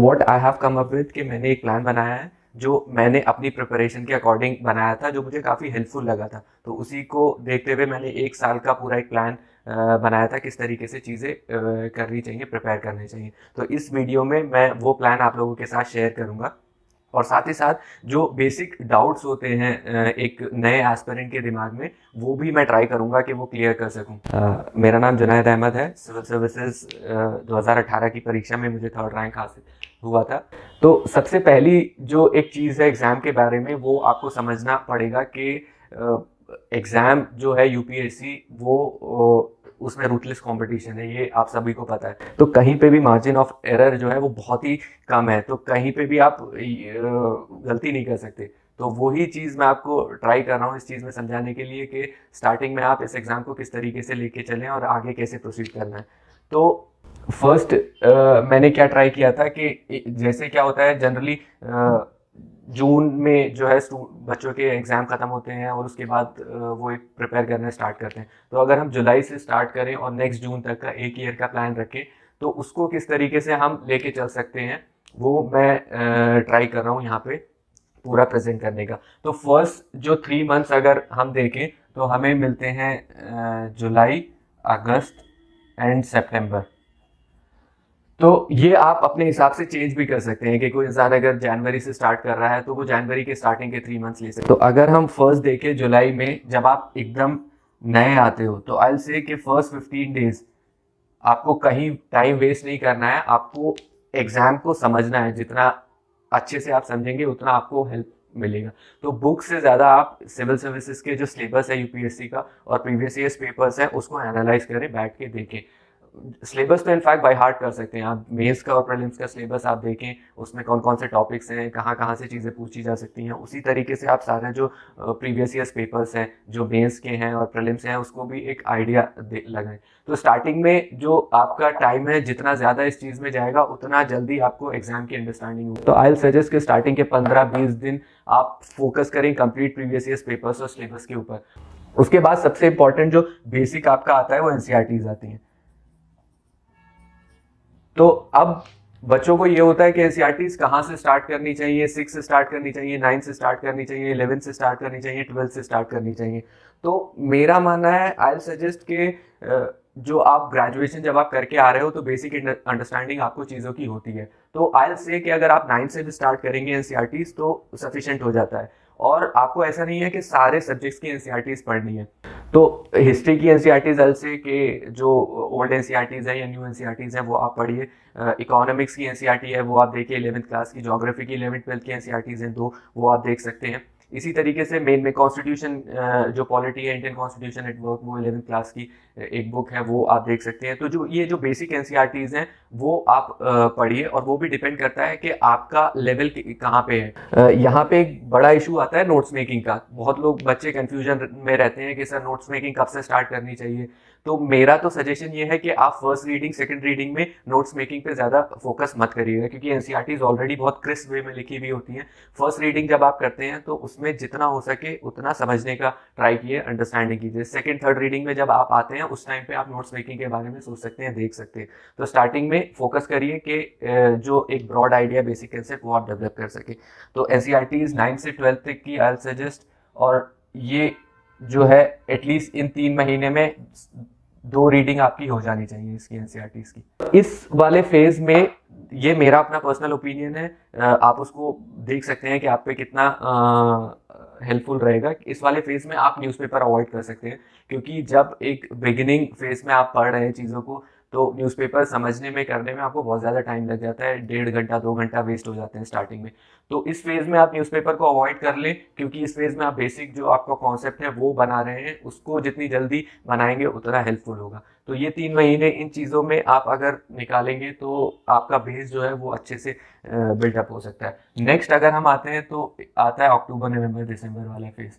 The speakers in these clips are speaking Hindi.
What I have come up with कि मैंने एक प्लान बनाया है जो मैंने अपनी प्रिपरेशन के अकॉर्डिंग बनाया था, जो मुझे काफ़ी हेल्पफुल लगा था। तो उसी को देखते हुए मैंने एक साल का पूरा एक प्लान बनाया था, किस तरीके से चीज़ें करनी चाहिए, प्रिपेयर करनी चाहिए। तो इस वीडियो में मैं वो प्लान आप लोगों के साथ शेयर करूँगा, और साथ ही साथ जो बेसिक डाउट्स होते हैं एक नए एस्पिरेंट के दिमाग में, वो भी मैं ट्राई करूंगा कि वो क्लियर कर सकूं। मेरा नाम जुनैद अहमद है। सिविल सर्विसेज 2018 की परीक्षा में मुझे 3rd रैंक हासिल हुआ था। तो सबसे पहली जो एक चीज़ है एग्ज़ाम के बारे में, वो आपको समझना पड़ेगा कि एग्ज़ाम जो है यूपीएससी वो उसमें रूथलेस कंपटीशन है, ये आप सभी को पता है। तो कहीं पे भी मार्जिन ऑफ एरर जो है वो बहुत ही कम है, तो कहीं पे भी आप गलती नहीं कर सकते। तो वही चीज़ मैं आपको ट्राई कर रहा हूँ इस चीज़ में समझाने के लिए कि स्टार्टिंग में आप इस एग्ज़ाम को किस तरीके से लेके चलें और आगे कैसे प्रोसीड करना है। तो फर्स्ट मैंने क्या ट्राई किया था कि जैसे क्या होता है जनरली जून में जो है बच्चों के एग्ज़ाम ख़त्म होते हैं और उसके बाद वो एक प्रिपेयर करना स्टार्ट करते हैं। तो अगर हम जुलाई से स्टार्ट करें और नेक्स्ट जून तक का एक ईयर का प्लान रखें, तो उसको किस तरीके से हम लेके चल सकते हैं, वो मैं ट्राई कर रहा हूँ यहाँ पे पूरा प्रेजेंट करने का। तो फर्स्ट जो 3 मंथ्स अगर हम देखें तो हमें मिलते हैं जुलाई, अगस्त एंड सितंबर। तो ये आप अपने हिसाब से चेंज भी कर सकते हैं कि कोई इंसान अगर जनवरी से स्टार्ट कर रहा है तो वो जनवरी के स्टार्टिंग के 3 मंथ्स ले सकते हैं। तो अगर हम फर्स्ट देखें जुलाई में, जब आप एकदम नए आते हो, तो आई विल से कि फर्स्ट 15 डेज आपको कहीं टाइम वेस्ट नहीं करना है, आपको एग्जाम को समझना है। जितना अच्छे से आप समझेंगे उतना आपको हेल्प मिलेगा। तो बुक से ज़्यादा आप सिविल सर्विसेज के जो सिलेबस है यूपीएससी का और प्रीवियस ईयर्स पेपर्स हैं उसको एनालाइज करें, बैठ के देखें। सिलेबस तो इनफैक्ट बाय हार्ट कर सकते हैं आप। मेंस का और प्रीलिम्स का सिलेबस आप देखें, उसमें कौन कौन से टॉपिक्स हैं, कहाँ कहाँ से चीज़ें पूछी जा सकती हैं। उसी तरीके से आप सारे जो प्रीवियस ईयर्स पेपर्स हैं, जो मेंस के हैं और प्रीलिम्स हैं, उसको भी एक आइडिया लगाएं। तो स्टार्टिंग में जो आपका टाइम है, जितना ज़्यादा इस चीज़ में जाएगा उतना जल्दी आपको एग्जाम की अंडरस्टैंडिंग होगी। तो आई विल सजेस्ट कि स्टार्टिंग के 15-20 दिन आप फोकस करें कंप्लीट प्रीवियस ईयर्स पेपर्स और सिलेबस के ऊपर। उसके बाद सबसे इंपॉर्टेंट जो बेसिक आपका आता है वो एनसीईआरटीज आती हैं। तो अब बच्चों को ये होता है कि एनसीईआरटीज कहाँ से स्टार्ट करनी चाहिए, 6 से स्टार्ट करनी चाहिए, 9 से स्टार्ट करनी चाहिए, 11 से स्टार्ट करनी चाहिए, 12 से स्टार्ट करनी चाहिए। तो मेरा मानना है, आई विल सजेस्ट कि जो आप ग्रेजुएशन जब आप करके आ रहे हो तो बेसिक अंडरस्टैंडिंग आपको चीज़ों की होती है। तो आई विल से कि अगर आप 9 से भी स्टार्ट करेंगे एनसीईआरटीज तो सफिशिएंट हो जाता है। और आपको ऐसा नहीं है कि सारे सब्जेक्ट्स की एनसीईआरटीज पढ़नी है। तो हिस्ट्री की एनसीईआरटीज से के जो ओल्ड एनसीईआरटीज है या न्यू एनसीईआरटीज है वो आप पढ़िए। इकोनॉमिक्स की एनसीईआरटी है वो आप देखिए 11th क्लास की। ज्योग्राफी की 11th-12th की एनसीईआरटीज हैं 2, वो आप देख सकते हैं। इसी तरीके से मेन में कॉन्स्टिट्यूशन जो पॉलिटी है, इंडियन कॉन्स्टिट्यूशन एट वर्क, वो 11th क्लास की एक बुक है, वो आप देख सकते हैं। तो जो ये जो बेसिक एनसीईआरटीज हैं वो आप पढ़िए, और वो भी डिपेंड करता है कि आपका लेवल कहाँ पे है। यहाँ पे एक बड़ा इशू आता है नोट्स मेकिंग का। बहुत लोग बच्चे कंफ्यूजन में रहते हैं कि सर नोट्स मेकिंग कब से स्टार्ट करनी चाहिए। तो मेरा तो सजेशन ये है कि आप फर्स्ट रीडिंग, सेकंड रीडिंग में नोट्स मेकिंग पे ज़्यादा फोकस मत करिएगा, क्योंकि एनसीईआरटीज ऑलरेडी बहुत क्रिस्प वे में लिखी हुई होती हैं। फर्स्ट रीडिंग जब आप करते हैं तो उसमें जितना हो सके उतना समझने का ट्राई कीजिए, अंडरस्टैंडिंग कीजिए। सेकंड, थर्ड रीडिंग में जब आप आते हैं उस टाइम पे आप नोट्स मेकिंग के बारे में सोच सकते हैं, देख सकते हैं। तो स्टार्टिंग में फोकस करिए कि जो एक ब्रॉड आइडिया, बेसिक कंसेप्ट, वो आप डेवलप कर सके। तो एनसीईआरटीज 9 से 12 तक की आई सजेस्ट, और ये जो है एटलीस्ट इन 3 महीने में 2 रीडिंग आपकी हो जानी चाहिए इसकी एनसीईआरटीज की। इस वाले फेज में ये मेरा अपना पर्सनल ओपिनियन है, आप उसको देख सकते हैं कि आप पे कितना हेल्पफुल रहेगा। इस वाले फेज में आप न्यूज़पेपर अवॉइड कर सकते हैं, क्योंकि जब एक बिगिनिंग फेज में आप पढ़ रहे हैं चीज़ों को, तो न्यूज़पेपर समझने में, करने में आपको बहुत ज़्यादा टाइम लग जाता है। 1.5 घंटा 2 घंटा वेस्ट हो जाते हैं स्टार्टिंग में। तो इस फेज़ में आप न्यूज़पेपर को अवॉइड कर लें, क्योंकि इस फेज़ में आप बेसिक जो आपका कॉन्सेप्ट है वो बना रहे हैं, उसको जितनी जल्दी बनाएंगे उतना हेल्पफुल होगा। तो ये 3 महीने इन चीज़ों में आप अगर निकालेंगे तो आपका बेस जो है वो अच्छे से बिल्डअप हो सकता है। नेक्स्ट अगर हम आते हैं तो आता है अक्टूबर, नवंबर, दिसंबर वाला फेज़।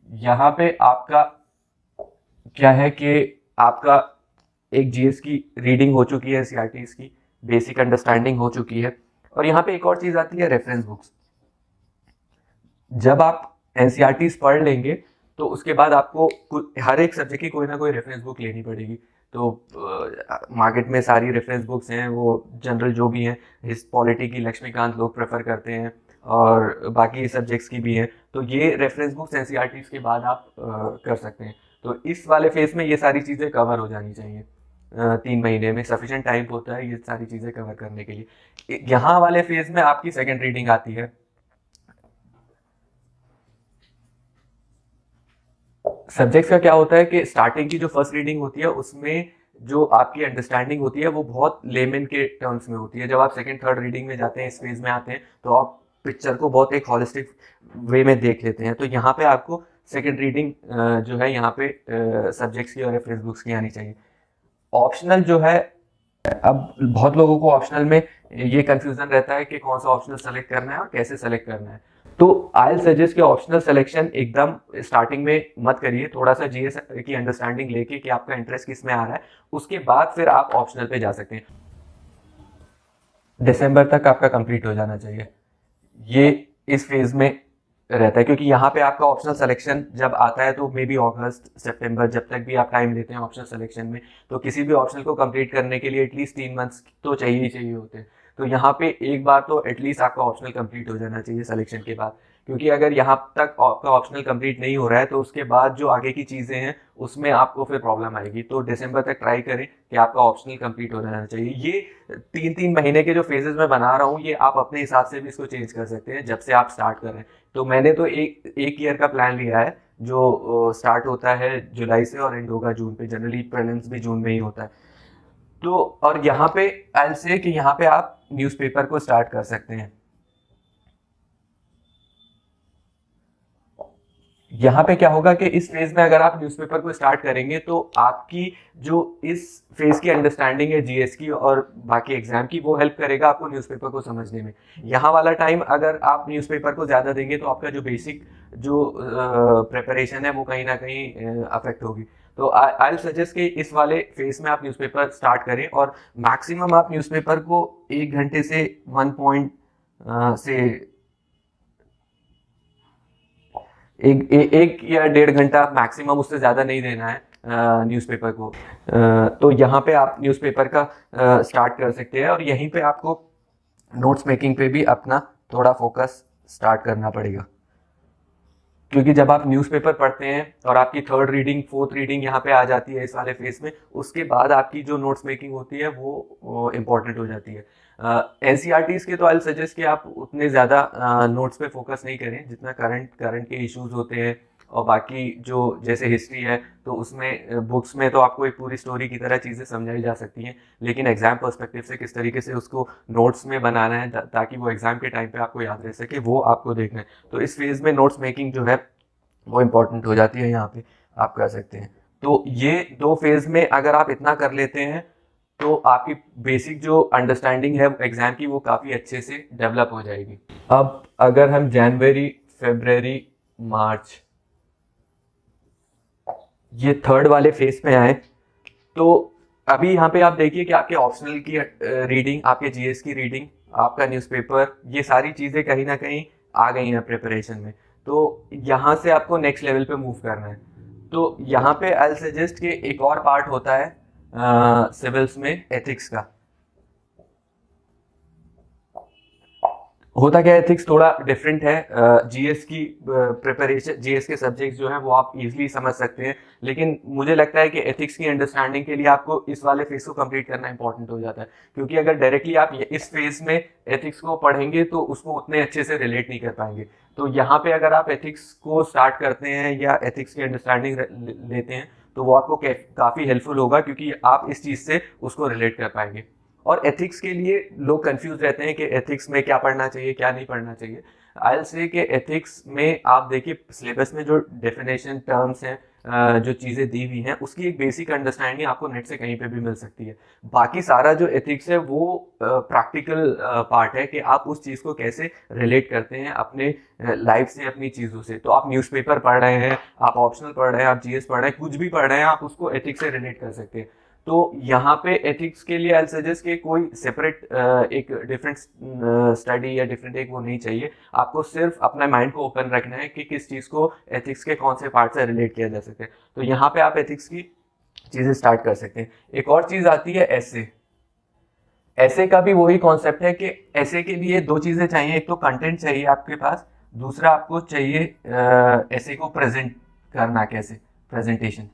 यहाँ पे आपका क्या है कि आपका एक जीएस की रीडिंग हो चुकी है, एनसीईआरटीज की बेसिक अंडरस्टैंडिंग हो चुकी है, और यहाँ पे एक और चीज़ आती है रेफरेंस बुक्स। जब आप एनसीईआरटीज पढ़ लेंगे तो उसके बाद आपको हर एक सब्जेक्ट की कोई ना कोई रेफरेंस बुक लेनी पड़ेगी। तो मार्केट में सारी रेफरेंस बुक्स हैं, वो जनरल जो भी हैं, इस पॉलिटी की लक्ष्मीकांत लोग प्रेफर करते हैं और बाकी सब्जेक्ट्स की भी हैं। तो ये रेफरेंस बुक्स एनसीईआरटीज़ के बाद आप कर सकते हैं। तो इस वाले फेज में ये सारी चीज़ें कवर हो जानी चाहिए। 3 महीने में सफिशिएंट टाइम होता है ये सारी चीज़ें कवर करने के लिए। यहाँ वाले फेज में आपकी सेकेंड रीडिंग आती है। सब्जेक्ट्स का क्या होता है कि स्टार्टिंग की जो फर्स्ट रीडिंग होती है उसमें जो आपकी अंडरस्टैंडिंग होती है वो बहुत लेमन के टर्म्स में होती है। जब आप सेकंड थर्ड रीडिंग में जाते हैं, इस फेज में आते हैं, तो आप पिक्चर को बहुत एक हॉलिस्टिक वे में देख लेते हैं। तो यहाँ पे आपको सेकंड रीडिंग जो है यहाँ पे सब्जेक्ट्स की और रेफरेंस बुक्स की आनी चाहिए। ऑप्शनल जो है, अब बहुत लोगों को ऑप्शनल में ये कंफ्यूजन रहता है कि कौन सा ऑप्शनल सेलेक्ट करना है और कैसे सेलेक्ट करना है। तो आई सजेस्ट कि ऑप्शनल सिलेक्शन एकदम स्टार्टिंग में मत करिए। थोड़ा सा जीएस की अंडरस्टैंडिंग लेके कि आपका इंटरेस्ट किस में आ रहा है, उसके बाद फिर आप ऑप्शनल पे जा सकते हैं। दिसंबर तक आपका कंप्लीट हो जाना चाहिए, ये इस फेज में रहता है। क्योंकि यहाँ पे आपका ऑप्शनल सिलेक्शन जब आता है तो मे बी अगस्त सितंबर, जब तक भी आप टाइम लेते हैं ऑप्शनल सिलेक्शन में, तो किसी भी ऑप्शनल को कंप्लीट करने के लिए एटलीस्ट 3 मंथ्स तो चाहिए ही चाहिए होते हैं। तो यहाँ पे एक बार तो एटलीस्ट आपका ऑप्शनल कंप्लीट हो जाना चाहिए सिलेक्शन के बाद। क्योंकि अगर यहाँ तक आपका ऑप्शनल कंप्लीट नहीं हो रहा है तो उसके बाद जो आगे की चीज़ें हैं उसमें आपको फिर प्रॉब्लम आएगी। तो दिसंबर तक ट्राई करें कि आपका ऑप्शनल कंप्लीट हो जाना चाहिए। ये 3-3 महीने के जो फेजेस में बना रहा हूँ, ये आप अपने हिसाब से भी इसको चेंज कर सकते हैं जब से आप स्टार्ट कर रहे हैं। तो मैंने तो एक ईयर का प्लान लिया है जो स्टार्ट होता है जुलाई से और एंड होगा जून पे। जनरली प्रीलिम्स भी जून में ही होता है। तो और यहाँ पे आई से कि यहाँ पे आप न्यूज़पेपर को स्टार्ट कर सकते हैं। यहाँ पे क्या होगा कि इस फेज में अगर आप न्यूज़पेपर को स्टार्ट करेंगे तो आपकी जो इस फेज की अंडरस्टैंडिंग है जीएस की और बाकी एग्जाम की, वो हेल्प करेगा आपको न्यूज़पेपर को समझने में। यहाँ वाला टाइम अगर आप न्यूज़पेपर को ज़्यादा देंगे तो आपका जो बेसिक जो प्रिपरेशन है वो कहीं ना कहीं अफेक्ट होगी। तो आई सजेस्ट कि इस वाले फेज में आप न्यूज़पेपर स्टार्ट करें और मैक्सिमम आप न्यूज़पेपर को 1 घंटे से 1 पॉइंट से एक या 1.5 घंटा मैक्सिमम, उससे ज़्यादा नहीं देना है न्यूज़पेपर को। तो यहाँ पे आप न्यूज़पेपर का स्टार्ट कर सकते हैं और यहीं पे आपको नोट्स मेकिंग पे भी अपना थोड़ा फोकस स्टार्ट करना पड़ेगा। क्योंकि जब आप न्यूज़पेपर पढ़ते हैं और आपकी थर्ड रीडिंग फोर्थ रीडिंग यहाँ पे आ जाती है इस वाले फेज में, उसके बाद आपकी जो नोट्स मेकिंग होती है वो इम्पॉर्टेंट हो जाती है। एनसीईआरटीज़ के तो आई सजेस्ट कि आप उतने ज़्यादा नोट्स पे फोकस नहीं करें जितना करंट के इश्यूज होते हैं। और बाकी जो जैसे हिस्ट्री है तो उसमें बुक्स में तो आपको एक पूरी स्टोरी की तरह चीज़ें समझाई जा सकती हैं, लेकिन एग्जाम पर्सपेक्टिव से किस तरीके से उसको नोट्स में बनाना है ताकि वो एग्जाम के टाइम पे आपको याद रह सके, वो आपको देखना है। तो इस फेज में नोट्स मेकिंग जो है वो इम्पोर्टेंट हो जाती है, यहाँ पे आप कर सकते हैं। तो ये 2 फेज में अगर आप इतना कर लेते हैं तो आपकी बेसिक जो अंडरस्टैंडिंग है एग्जाम की वो काफ़ी अच्छे से डेवलप हो जाएगी। अब अगर हम जनवरी, फरवरी, मार्च ये थर्ड वाले फेज में आए, तो अभी यहाँ पे आप देखिए कि आपके ऑप्शनल की रीडिंग, आपके जीएस की रीडिंग, आपका न्यूज़पेपर, ये सारी चीज़ें कहीं ना कहीं आ गई हैं प्रिपरेशन में। तो यहाँ से आपको नेक्स्ट लेवल पे मूव करना है। तो यहाँ पे आई सजेस्ट कि एक और पार्ट होता है सिविल्स में एथिक्स का। होता क्या है, एथिक्स थोड़ा डिफरेंट है। जीएस की प्रिपरेशन, जीएस के सब्जेक्ट्स जो हैं वो आप इजीली समझ सकते हैं, लेकिन मुझे लगता है कि एथिक्स की अंडरस्टैंडिंग के लिए आपको इस वाले फेज को कंप्लीट करना इंपॉर्टेंट हो जाता है। क्योंकि अगर डायरेक्टली आप इस फेज में एथिक्स को पढ़ेंगे तो उसको उतने अच्छे से रिलेट नहीं कर पाएंगे। तो यहाँ पे अगर आप एथिक्स को स्टार्ट करते हैं या एथिक्स की अंडरस्टैंडिंग लेते हैं तो वो आपको काफ़ी हेल्पफुल होगा, क्योंकि आप इस चीज़ से उसको रिलेट कर पाएंगे। और एथिक्स के लिए लोग कंफ्यूज रहते हैं कि एथिक्स में क्या पढ़ना चाहिए क्या नहीं पढ़ना चाहिए। आई से कि एथिक्स में आप देखिए सिलेबस में जो डेफिनेशन टर्म्स हैं, जो चीज़ें दी हुई हैं, उसकी एक बेसिक अंडरस्टैंडिंग आपको नेट से कहीं पे भी मिल सकती है। बाकी सारा जो एथिक्स है वो प्रैक्टिकल पार्ट है कि आप उस चीज़ को कैसे रिलेट करते हैं अपने लाइफ से, अपनी चीज़ों से। तो आप न्यूज़पेपर पढ़ रहे हैं, आप ऑप्शनल पढ़ रहे हैं, आप जीएस पढ़ रहे हैं, कुछ भी पढ़ रहे हैं, आप उसको एथिक्स से रिलेट कर सकते हैं। तो यहाँ पे एथिक्स के लिए आई सजेस्ट कि कोई सेपरेट एक डिफरेंट स्टडी या डिफरेंट एक वो नहीं चाहिए। आपको सिर्फ अपना माइंड को ओपन रखना है कि किस चीज़ को एथिक्स के कौन से पार्ट से रिलेट किया जा सकता है। तो यहाँ पे आप एथिक्स की चीज़ें स्टार्ट कर सकते हैं। एक और चीज़ आती है ऐसे। ऐसे का भी वही कॉन्सेप्ट है कि ऐसे के लिए दो चीज़ें चाहिए, एक तो कंटेंट चाहिए आपके पास, दूसरा आपको चाहिए ऐसे को प्रेजेंट करना, कैसे प्रेजेंटेशन।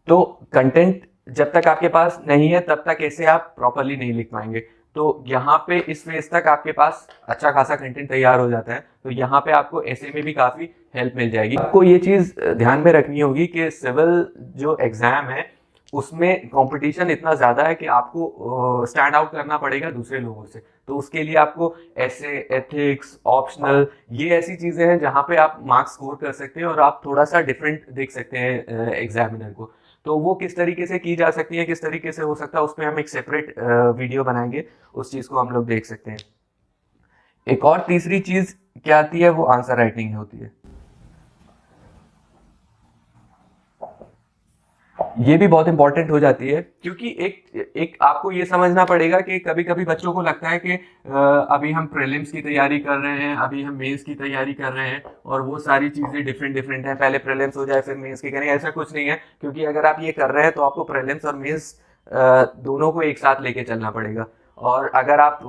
तो कंटेंट जब तक आपके पास नहीं है तब तक ऐसे आप प्रॉपरली नहीं लिख पाएंगे। तो यहाँ पे इस फेज तक आपके पास अच्छा खासा कंटेंट तैयार हो जाता है, तो यहाँ पे आपको ऐसे में भी काफ़ी हेल्प मिल जाएगी। आपको ये चीज़ ध्यान में रखनी होगी कि सिविल जो एग्ज़ाम है उसमें कंपटीशन इतना ज़्यादा है कि आपको स्टैंड आउट करना पड़ेगा दूसरे लोगों से। तो उसके लिए आपको ऐसे, एथिक्स, ऑप्शनल, ये ऐसी चीज़ें हैं जहाँ पे आप मार्क्स स्कोर कर सकते हैं और आप थोड़ा सा डिफरेंट देख सकते हैं एग्जामिनर को। तो वो किस तरीके से की जा सकती है, किस तरीके से हो सकता है, उस पर हम एक सेपरेट वीडियो बनाएंगे, उस चीज़ को हम लोग देख सकते हैं। एक और तीसरी चीज़ क्या आती है, वो आंसर राइटिंग होती है। ये भी बहुत इंपॉर्टेंट हो जाती है, क्योंकि एक आपको ये समझना पड़ेगा कि कभी कभी बच्चों को लगता है कि अभी हम प्रीलिम्स की तैयारी कर रहे हैं, अभी हम मेंस की तैयारी कर रहे हैं और वो सारी चीज़ें डिफरेंट डिफरेंट हैं, पहले प्रीलिम्स हो जाए फिर मेंस की करेंगे। ऐसा कुछ नहीं है, क्योंकि अगर आप ये कर रहे हैं तो आपको प्रीलिम्स और मेंस दोनों को एक साथ लेके चलना पड़ेगा। और अगर आप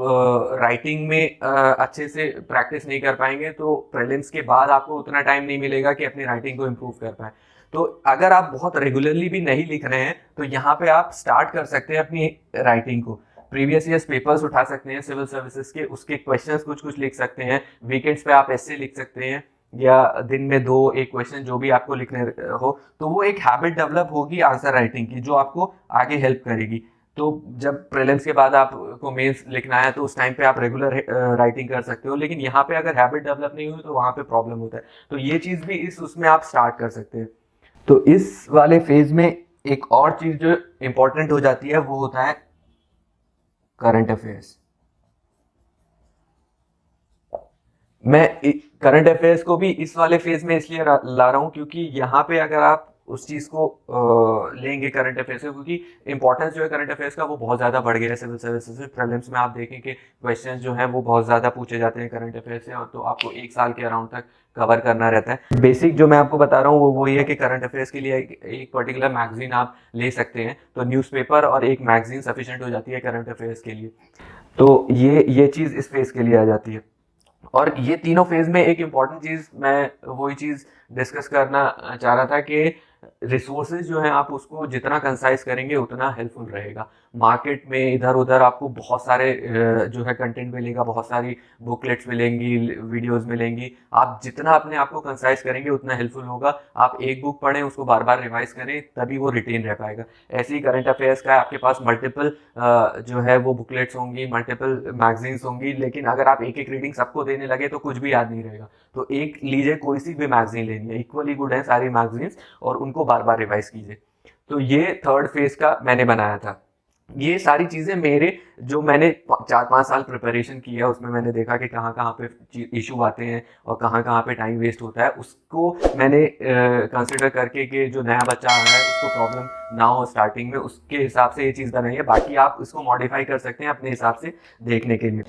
राइटिंग में अच्छे से प्रैक्टिस नहीं कर पाएंगे तो प्रीलिम्स के बाद आपको उतना टाइम नहीं मिलेगा कि अपनी राइटिंग को इम्प्रूव कर पाए। तो अगर आप बहुत रेगुलरली भी नहीं लिख रहे हैं तो यहाँ पे आप स्टार्ट कर सकते हैं अपनी राइटिंग को। प्रीवियस ईयर्स पेपर्स उठा सकते हैं सिविल सर्विसेज के, उसके क्वेश्चंस कुछ कुछ लिख सकते हैं। वीकेंड्स पे आप ऐसे लिख सकते हैं, या दिन में 2-1 क्वेश्चन जो भी आपको लिखने हो। तो वो एक हैबिट डेवलप होगी आंसर राइटिंग की, जो आपको आगे हेल्प करेगी। तो जब प्रीलिम्स के बाद आपको मेंस लिखना है तो उस टाइम पे आप रेगुलर राइटिंग कर सकते हो, लेकिन यहाँ पे अगर हैबिट डेवलप नहीं हुई तो वहाँ पे प्रॉब्लम होता है। तो ये चीज़ भी उसमें आप स्टार्ट कर सकते हैं। तो इस वाले फेज में एक और चीज जो इंपॉर्टेंट हो जाती है वो होता है करंट अफेयर्स। मैं करंट अफेयर्स को भी इस वाले फेज में इसलिए ला रहा हूं क्योंकि यहाँ पे अगर आप उस चीज को लेंगे करंट अफेयर्स को, क्योंकि इंपॉर्टेंस जो है करंट अफेयर्स का वो बहुत ज्यादा बढ़ गया है सिविल सर्विसेज में। प्रीलिम्स में आप देखें कि क्वेश्चंस जो हैं वो बहुत ज्यादा पूछे जाते हैं करंट अफेयर्स से, और तो आपको 1 साल के अराउंड तक कवर करना रहता है। बेसिक जो मैं आपको बता रहा हूँ वो वही है कि करंट अफेयर्स के लिए एक पर्टिकुलर मैगजीन आप ले सकते हैं। तो न्यूज़पेपर और एक मैगजीन सफिशिएंट हो जाती है करंट अफेयर्स के लिए। तो ये चीज़ इस फेज के लिए आ जाती है। और ये तीनों फेज में एक इम्पॉर्टेंट चीज़ मैं वही चीज़ डिस्कस करना चाह रहा था कि रिसोर्सेज जो हैं आप उसको जितना कंसाइज करेंगे उतना हेल्पफुल रहेगा। मार्केट में इधर उधर आपको बहुत सारे जो है कंटेंट मिलेगा, बहुत सारी बुकलेट्स मिलेंगी, वीडियोस मिलेंगी। आप जितना अपने आप को कंसाइज करेंगे उतना हेल्पफुल होगा। आप एक बुक पढ़ें, उसको बार बार रिवाइज करें, तभी वो रिटेन रह पाएगा। ऐसे ही करंट अफेयर्स का आपके पास मल्टीपल जो है वो बुकलेट्स होंगी, मल्टीपल मैगजीन्स होंगी, लेकिन अगर आप एक एक रीडिंग सबको देने लगे तो कुछ भी याद नहीं रहेगा। तो एक लीजिए, कोई सी भी मैगजीन लेनी है, इक्वली गुड है सारी मैगजीन्स, और उनको बार बार रिवाइज कीजिए। तो ये थर्ड फेज का मैंने बनाया था। ये सारी चीज़ें मेरे जो मैंने 4-5 साल प्रिपरेशन की है उसमें मैंने देखा कि कहाँ कहाँ पे इशू आते हैं और कहाँ कहाँ पे टाइम वेस्ट होता है, उसको मैंने कंसिडर करके कि जो नया बच्चा आ रहा है उसको प्रॉब्लम ना हो स्टार्टिंग में, उसके हिसाब से ये चीज़ बनाई है। बाकी आप इसको मॉडिफाई कर सकते हैं अपने हिसाब से देखने के लिए।